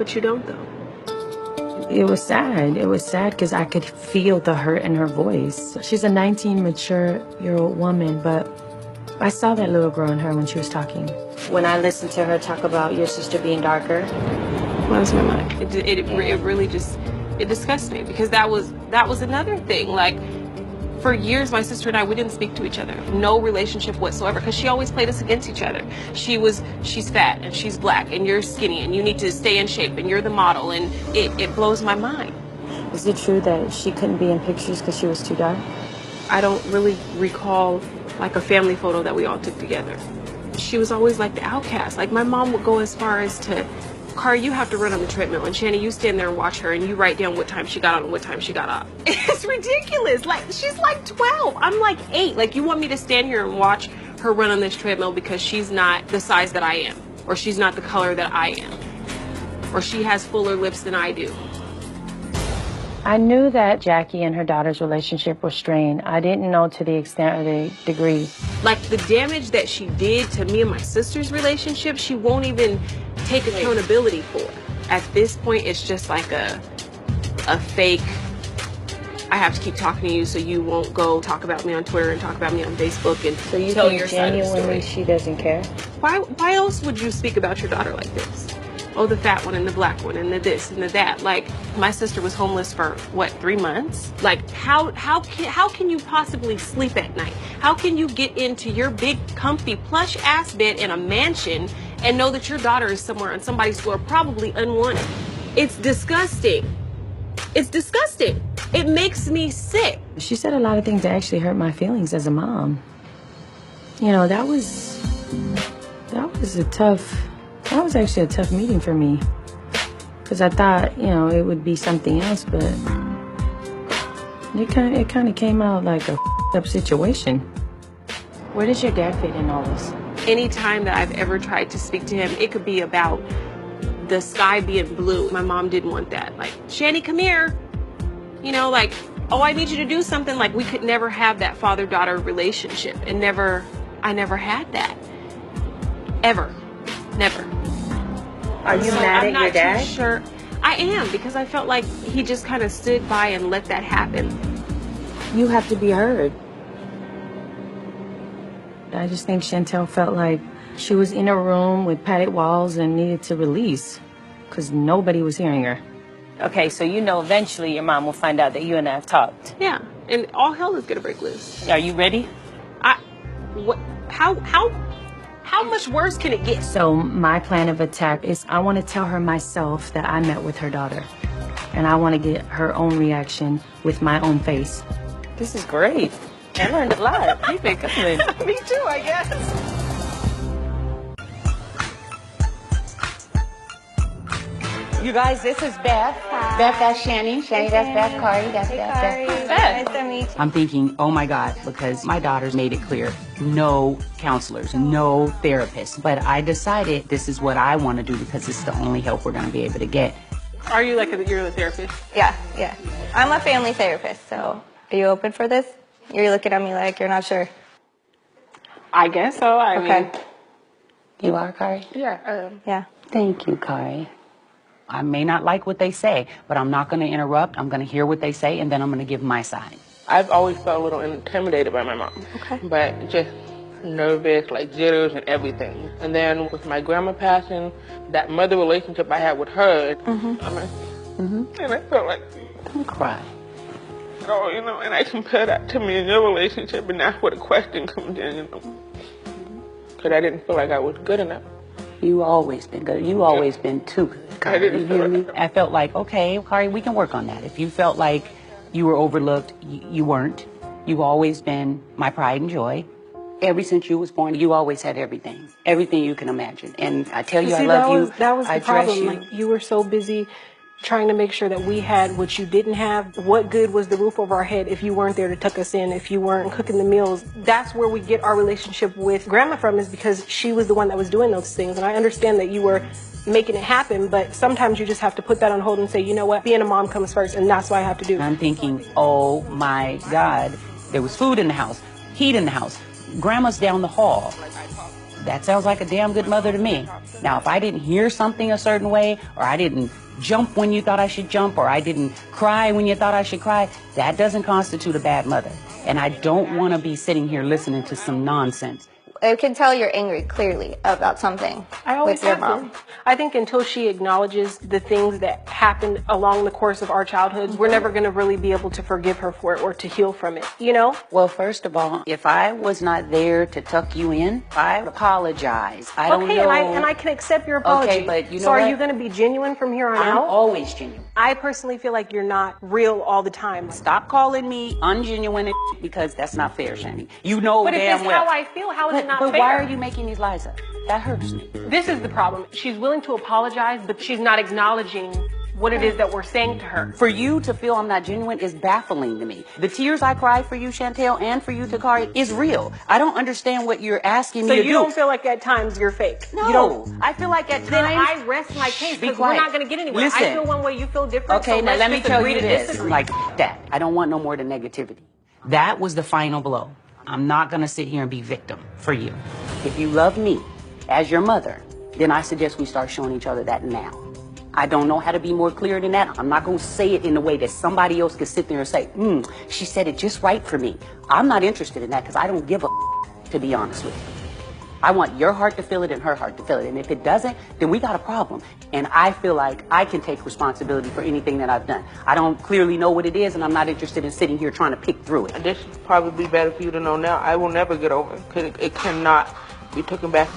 But you don't, though. It was sad. It was sad because I could feel the hurt in her voice. She's a 19, mature-year-old woman, but I saw that little girl in her when she was talking. When I listened to her talk about your sister being darker, it blows my mind. It really just, it disgusts me, because that was another thing. Like, for years, my sister and I, we didn't speak to each other. No relationship whatsoever, because she always played us against each other. She's fat, and she's black, and you're skinny, and you need to stay in shape, and you're the model, and it blows my mind. Is it true that she couldn't be in pictures because she was too dark? I don't really recall, like, a family photo that we all took together. She was always like the outcast. Like, my mom would go as far as to, Kari, you have to run on the treadmill, and Shanny, you stand there and watch her, and you write down what time she got on and what time she got off. It's ridiculous. Like, she's like 12. I'm like 8. Like, you want me to stand here and watch her run on this treadmill because she's not the size that I am, or she's not the color that I am, or she has fuller lips than I do. I knew that Jackie and her daughter's relationship was strained. I didn't know to the extent or the degree. Like, the damage that she did to me and my sister's relationship, she won't even take accountability for. At this point, it's just like a fake, I have to keep talking to you so you won't go talk about me on Twitter and talk about me on Facebook and so you tell think your side of the story. Genuinely she doesn't care? Why else would you speak about your daughter like this? Oh, the fat one and the black one and the this and the that. Like, my sister was homeless for, what, 3 months? Like, how can you possibly sleep at night? How can you get into your big, comfy, plush ass bed in a mansion and know that your daughter is somewhere on somebody's floor, probably unwanted? It's disgusting. It's disgusting. It makes me sick. She said a lot of things that actually hurt my feelings as a mom. You know, that was actually a tough meeting for me. Because I thought, you know, it would be something else, but it kind of came out like a up situation. Where does your dad fit in all this? Anytime that I've ever tried to speak to him, it could be about the sky being blue. My mom didn't want that. Like, Shanny, come here. You know, like, oh, I need you to do something. Like, we could never have that father-daughter relationship. I never had that. Ever. Never. Are you mad at your dad? I'm not too sure. I am, because I felt like he just kind of stood by and let that happen. You have to be heard. I just think Chantel felt like she was in a room with padded walls and needed to release because nobody was hearing her. Okay, so you know eventually your mom will find out that you and I have talked. Yeah, and all hell is gonna break loose. Are you ready? How much worse can it get? So my plan of attack is I want to tell her myself that I met with her daughter. And I want to get her own reaction with my own face. This is great. I learned a lot. You've been coming. Me too, I guess. You guys, this is Beth. Hi. Beth, that's Shanny. Shanny, that's Beth. Kari, that's Beth. Beth. Nice to meet you. I'm thinking, oh my God, because my daughter's made it clear. No counselors, no therapists. But I decided this is what I want to do because it's the only help we're going to be able to get. Are you you're the therapist? Yeah. I'm a family therapist, so are you open for this? You're looking at me like you're not sure. I guess so. I mean. You are, Kari? Yeah. Yeah. Thank you, Kari. I may not like what they say, but I'm not going to interrupt. I'm going to hear what they say, and then I'm going to give my side. I've always felt a little intimidated by my mom. Okay. But just nervous, like jitters and everything. And then with my grandma passing, that mother relationship I had with her, and I felt like... Don't cry. Oh, you know, and I compare that to me and your relationship, and that's where the question comes in, you know. Because I didn't feel like I was good enough. You always been good. You always been too good. I didn't you hear me? I felt like, okay, Kari, we can work on that. If you felt like you were overlooked, you weren't. You've always been my pride and joy. Ever since you was born, you always had everything. Everything you can imagine. And I tell you, I love you. That was the problem. You. Like, you were so busy trying to make sure that we had what you didn't have. What good was the roof over our head if you weren't there to tuck us in, if you weren't cooking the meals? That's where we get our relationship with Grandma from, is because she was the one that was doing those things. And I understand that you were making it happen, but sometimes you just have to put that on hold and say, you know what, being a mom comes first, and that's what I have to do. I'm thinking, oh my God, there was food in the house, heat in the house, Grandma's down the hall. That sounds like a damn good mother to me. Now, if I didn't hear something a certain way, or I didn't jump when you thought I should jump, or I didn't cry when you thought I should cry, that doesn't constitute a bad mother. And I don't want to be sitting here listening to some nonsense. I can tell you're angry clearly about something I always with your have mom. been. I think until she acknowledges the things that happened along the course of our childhoods, we're never going to really be able to forgive her for it or to heal from it, you know? Well, first of all, if I was not there to tuck you in, I apologize. I don't know. Okay, and I can accept your apology. Okay, but you know so are what? you going to be genuine from here on I'm out? always genuine. I personally feel like you're not real all the time. Stop calling me ungenuine and because that's not fair, Shani. You know But if damn it's well. how I feel, how is it not but fair? why are you making these lies up? That hurts me. This is the problem. She's willing to apologize, but she's not acknowledging what it is that we're saying to her. For you to feel I'm not genuine is baffling to me. The tears I cry for you, Chantel, and for you, Takari, is real. I don't understand what you're asking So me to do. you don't feel like at times you're fake? No, You don't? I feel like at times. Then I rest my case Be because we're quiet. not going to get anywhere. Listen. I feel one way, you feel different. Okay, so now let's let me just tell agree you to this. disagree. Like that. I don't want no more than negativity. That was the final blow. I'm not going to sit here and be victim for you. If you love me as your mother, then I suggest we start showing each other that now. I don't know how to be more clear than that. I'm not going to say it in a way that somebody else can sit there and say, she said it just right for me. I'm not interested in that because I don't give a to be honest with you. I want your heart to feel it and her heart to feel it. And if it doesn't, then we got a problem. And I feel like I can take responsibility for anything that I've done. I don't clearly know what it is, and I'm not interested in sitting here trying to pick through it. And this would probably be better for you to know now. I will never get over it because it cannot be taken back.